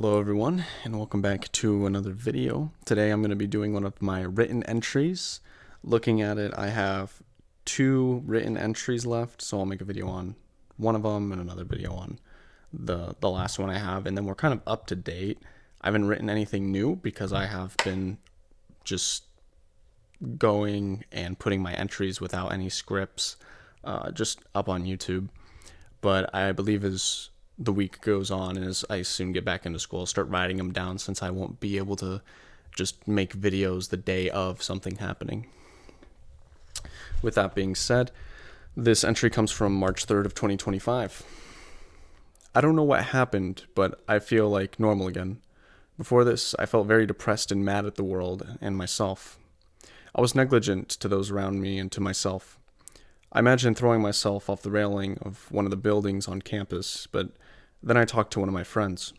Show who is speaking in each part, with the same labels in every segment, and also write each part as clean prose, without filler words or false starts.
Speaker 1: Hello everyone, and welcome back to another video. Today I'm going to be doing one of my written entries. Looking at it, I have 2 written entries left, so I'll make a video on one of them and another video on the last one I have, and then we're kind of up to date. I haven't written anything new because I have been just going and putting my entries without any scripts just up on YouTube. But I believe as the week goes on and as I soon get back into school, I'll start writing them down since I won't be able to just make videos the day of something happening. With that being said, this entry comes from March 3rd of 2025. I don't know what happened, but I feel like normal again. Before this, I felt very depressed and mad at the world and myself. I was negligent to those around me and to myself. I imagined throwing myself off the railing of one of the buildings on campus, but then I talked to one of my friends.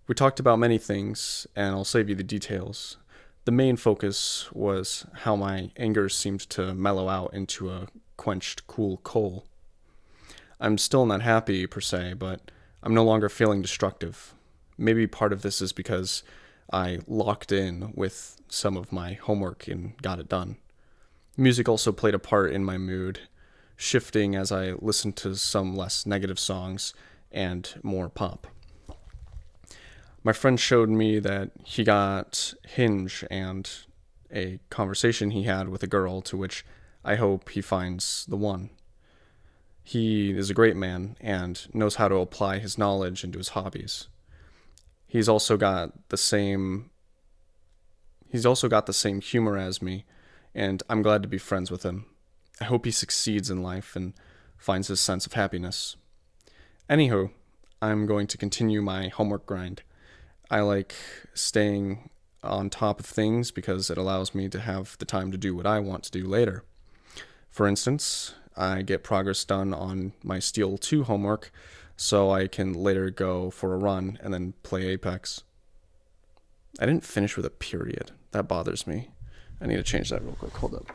Speaker 1: We talked about many things, and I'll save you the details. The main focus was how my anger seemed to mellow out into a quenched, cool coal. I'm still not happy, per se, but I'm no longer feeling destructive. Maybe part of this is because I locked in with some of my homework and got it done. Music also played a part in my mood, shifting as I listened to some less negative songs and more pop. My friend showed me that he got Hinge and a conversation he had with a girl to which I hope he finds the one. He is a great man and knows how to apply his knowledge into his hobbies. He's also got the same humor as me, and I'm glad to be friends with him. I hope he succeeds in life and finds his sense of happiness. Anywho, I'm going to continue my homework grind. I like staying on top of things because it allows me to have the time to do what I want to do later. For instance, I get progress done on my Steel 2 homework so I can later go for a run and then play Apex. I didn't finish with a period. That bothers me. I need to change that real quick. Hold up.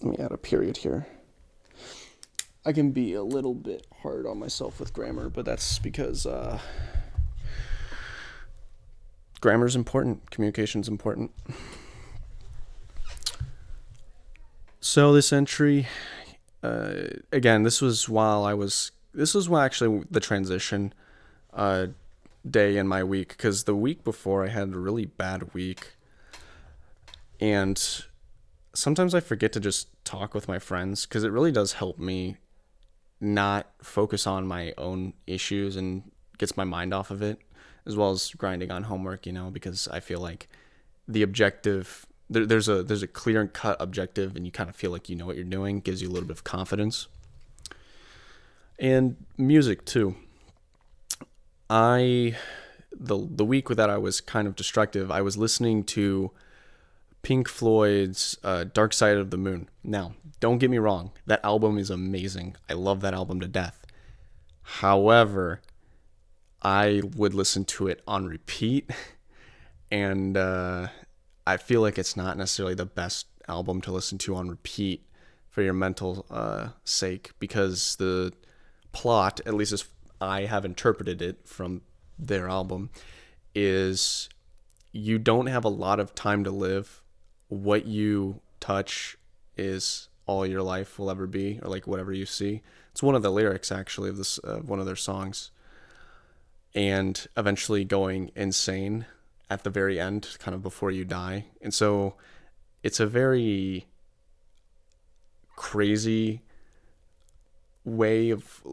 Speaker 1: Let me add a period here. I can be a little bit hard on myself with grammar, but that's because grammar's important. Communication's important. So this entry, again, this was actually the transition day in my week, because the week before I had a really bad week, and sometimes I forget to just talk with my friends because it really does help me not focus on my own issues and gets my mind off of it, as well as grinding on homework, because I feel like the objective, there's a clear and cut objective, and you kind of feel like you know what you're doing, gives you a little bit of confidence. And music too. The week that I was kind of destructive, I was listening to Pink Floyd's Dark Side of the Moon. Now, don't get me wrong, that album is amazing. I love that album to death. However, I would listen to it on repeat, and I feel like it's not necessarily the best album to listen to on repeat for your mental sake, because the plot, at least as I have interpreted it from their album, is you don't have a lot of time to live. What you touch is all your life will ever be, or like whatever you see. It's one of the lyrics actually of this one of their songs. And eventually going insane at the very end, kind of before you die. And so it's a very crazy way of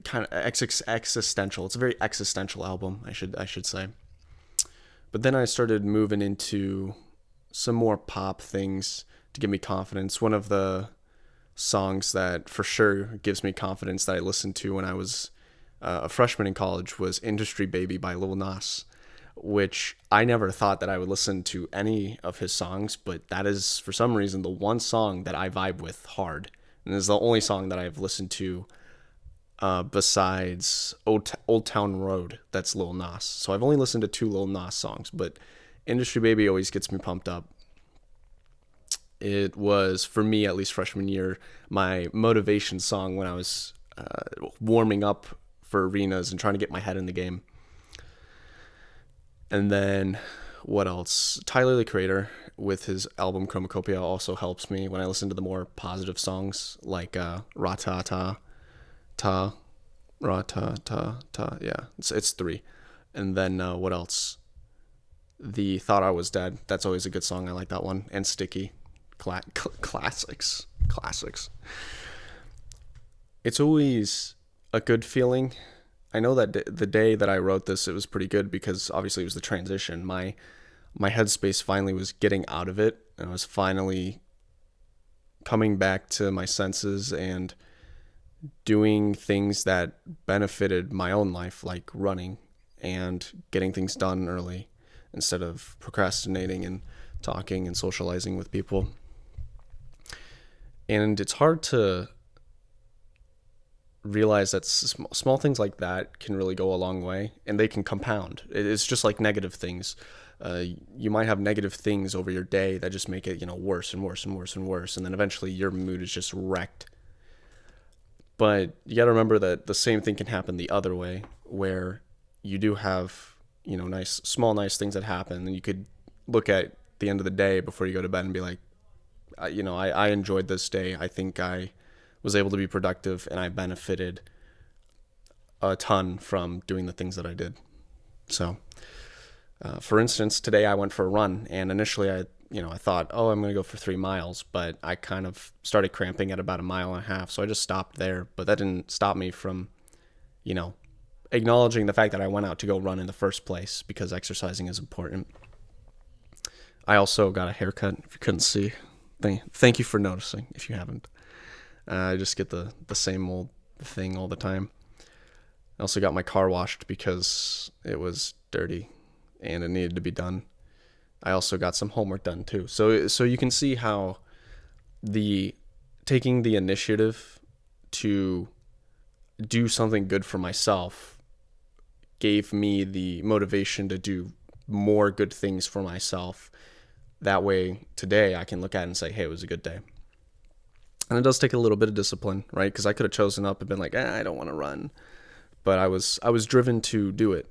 Speaker 1: kind of existential. It's a very existential album, I should say. But then I started moving into some more pop things to give me confidence. One of the songs that for sure gives me confidence that I listened to when I was a freshman in college was Industry Baby by Lil Nas, which I never thought that I would listen to any of his songs, but that is for some reason the one song that I vibe with hard. And it's the only song that I've listened to besides Old Town Road that's Lil Nas. So I've only listened to 2 Lil Nas songs, but Industry Baby always gets me pumped up. It was, for me, at least freshman year, my motivation song when I was warming up for arenas and trying to get my head in the game. And then what else? Tyler the Creator with his album Chromacopia also helps me when I listen to the more positive songs like Ratata Ta Ratata Ta. Yeah, it's three. And then what else? The Thought I Was Dead. That's always a good song. I like that one. And Sticky. Classics. Classics. It's always a good feeling. I know that the day that I wrote this, it was pretty good because obviously it was the transition. My headspace finally was getting out of it, and I was finally coming back to my senses and doing things that benefited my own life, like running and getting things done early instead of procrastinating and talking and socializing with people. And it's hard to realize that small things like that can really go a long way, and they can compound. It's just like negative things. You might have negative things over your day that just make it, worse and worse and worse and worse, and then eventually your mood is just wrecked. But you got to remember that the same thing can happen the other way, where you do have, nice things that happen, and you could look at the end of the day before you go to bed and be like, I enjoyed this day. I think I was able to be productive, and I benefited a ton from doing the things that I did. So, for instance, today I went for a run, and initially I thought, oh, I'm going to go for 3 miles, but I kind of started cramping at about 1.5 miles, so I just stopped there. But that didn't stop me from, acknowledging the fact that I went out to go run in the first place, because exercising is important. I also got a haircut, if you couldn't see. Thank you for noticing, if you haven't. I just get the same old thing all the time. I also got my car washed because it was dirty and it needed to be done. I also got some homework done too. So you can see how taking the initiative to do something good for myself gave me the motivation to do more good things for myself. That way today I can look at it and say, hey, it was a good day. And it does take a little bit of discipline, right? Because I could have chosen up and been like, I don't want to run. But I was driven to do it,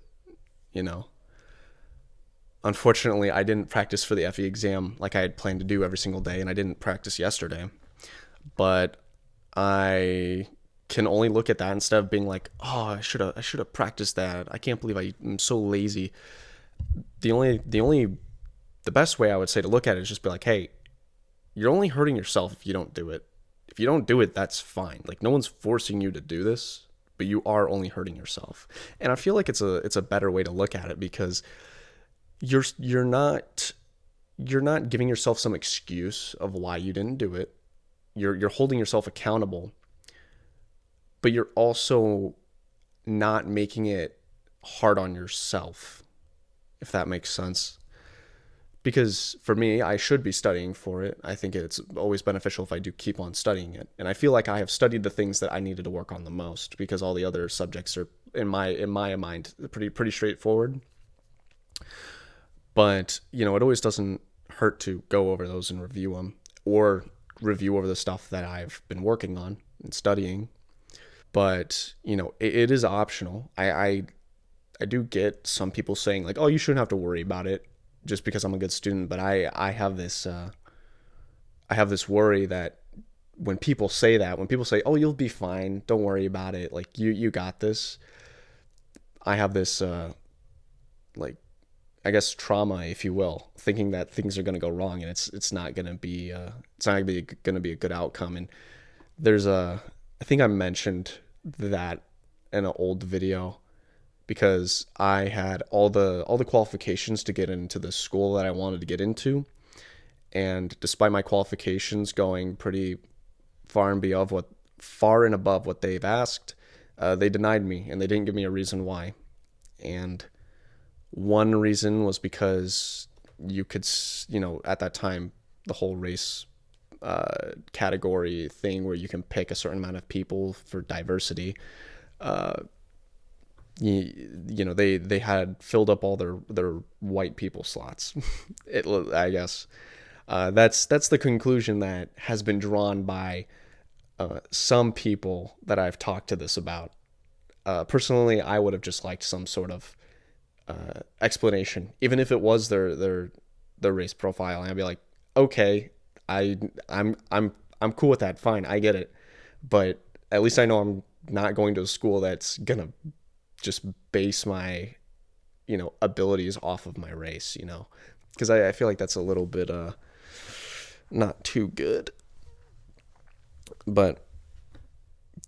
Speaker 1: Unfortunately, I didn't practice for the FE exam like I had planned to do every single day, and I didn't practice yesterday. But I can only look at that instead of being like, oh, I should have practiced that. I can't believe I'm so lazy. The best way I would say to look at it is just be like, hey, you're only hurting yourself if you don't do it. If you don't do it, that's fine. Like, no one's forcing you to do this, but you are only hurting yourself. And I feel like it's a better way to look at it, because you're not giving yourself some excuse of why you didn't do it. You're holding yourself accountable, but you're also not making it hard on yourself, if that makes sense. Because for me, I should be studying for it. I think it's always beneficial if I do keep on studying it. And I feel like I have studied the things that I needed to work on the most, because all the other subjects are, in my mind, pretty straightforward. But, it always doesn't hurt to go over those and review them, or review over the stuff that I've been working on and studying. But, it is optional. I do get some people saying like, oh, you shouldn't have to worry about it just because I'm a good student. But I have this worry that when people say, oh, you'll be fine, don't worry about it, like you got this, I have this I guess trauma, if you will, thinking that things are going to go wrong, and it's not going to be a good outcome. And I think I mentioned that in an old video, because I had all the qualifications to get into the school that I wanted to get into, and despite my qualifications going pretty far and above what they've asked, they denied me, and they didn't give me a reason why. And one reason was because you could, at that time, the whole race category thing where you can pick a certain amount of people for diversity. They had filled up all their white people slots. I guess that's the conclusion that has been drawn by some people that I've talked to this about, personally, I would have just liked some sort of explanation, even if it was their race profile, and I'd be like, okay, I I'm cool with that. Fine, I get it, but at least I know I'm not going to a school that's gonna just base my abilities off of my race. Because I feel like that's a little bit not too good. But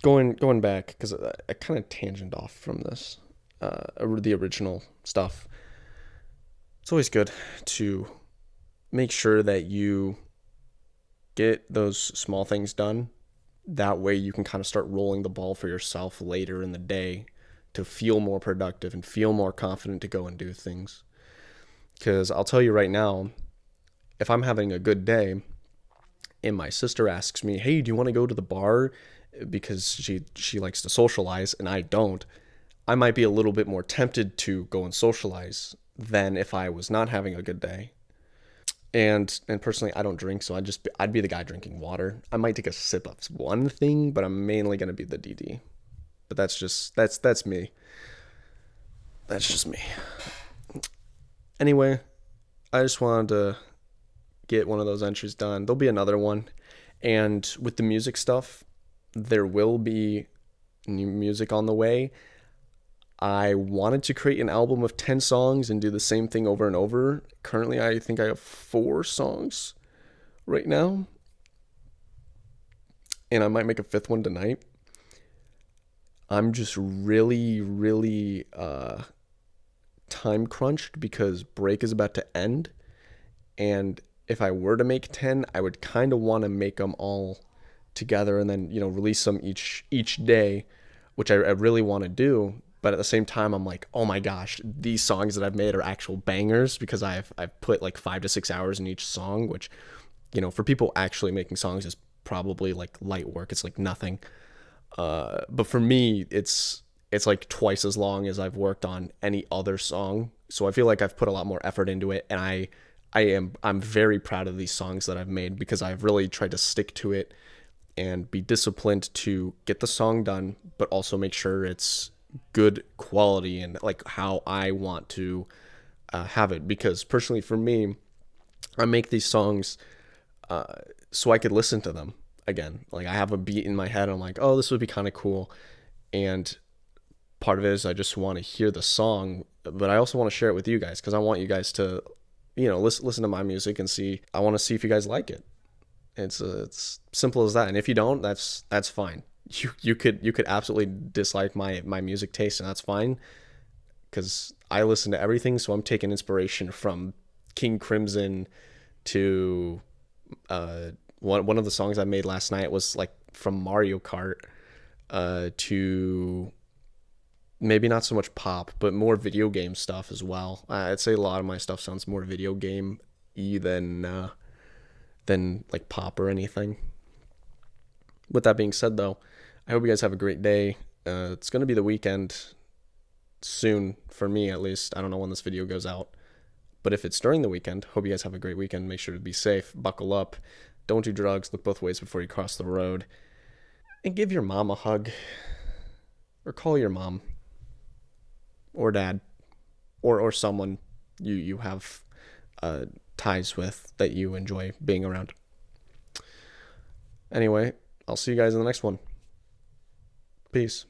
Speaker 1: going back, because I kind of tangent off from this, the original stuff. It's always good to make sure that you get those small things done. That way you can kind of start rolling the ball for yourself later in the day to feel more productive and feel more confident to go and do things. Because I'll tell you right now, if I'm having a good day and my sister asks me, hey, do you want to go to the bar? Because she likes to socialize and I don't, I might be a little bit more tempted to go and socialize than if I was not having a good day. And personally, I don't drink, so I'd be the guy drinking water. I might take a sip of one thing, but I'm mainly gonna be the DD. But that's me. That's just me. Anyway, I just wanted to get one of those entries done. There'll be another one, and with the music stuff, there will be new music on the way. I wanted to create an album of 10 songs and do the same thing over and over. Currently, I think I have 4 songs right now. And I might make a 5th one tonight. I'm just really, really time crunched because break is about to end. And if I were to make 10, I would kind of want to make them all together and then, release them each day, which I really want to do. But at the same time, I'm like, oh my gosh, these songs that I've made are actual bangers because I've put like 5 to 6 hours in each song, which, for people actually making songs is probably like light work. It's like nothing. But for me, it's like twice as long as I've worked on any other song. So I feel like I've put a lot more effort into it, and I'm very proud of these songs that I've made because I've really tried to stick to it and be disciplined to get the song done, but also make sure it's good quality and like how I want to have it. Because personally, for me, I make these songs so I could listen to them again. Like I have a beat in my head, and I'm like, oh, this would be kind of cool. And part of it is I just want to hear the song, but I also want to share it with you guys because I want you guys to, listen to my music and see. I want to see if you guys like it. It's simple as that. And if you don't, that's fine. You could absolutely dislike my music taste, and that's fine because I listen to everything. So I'm taking inspiration from King Crimson to one of the songs I made last night was like from Mario Kart to maybe not so much pop, but more video game stuff as well. I'd say a lot of my stuff sounds more video game-y than like pop or anything. With that being said, though, I hope you guys have a great day. It's going to be the weekend soon, for me at least. I don't know when this video goes out. But if it's during the weekend, hope you guys have a great weekend. Make sure to be safe, buckle up, don't do drugs, look both ways before you cross the road. And give your mom a hug. Or call your mom. Or dad. Or someone you have ties with that you enjoy being around. Anyway, I'll see you guys in the next one. Peace.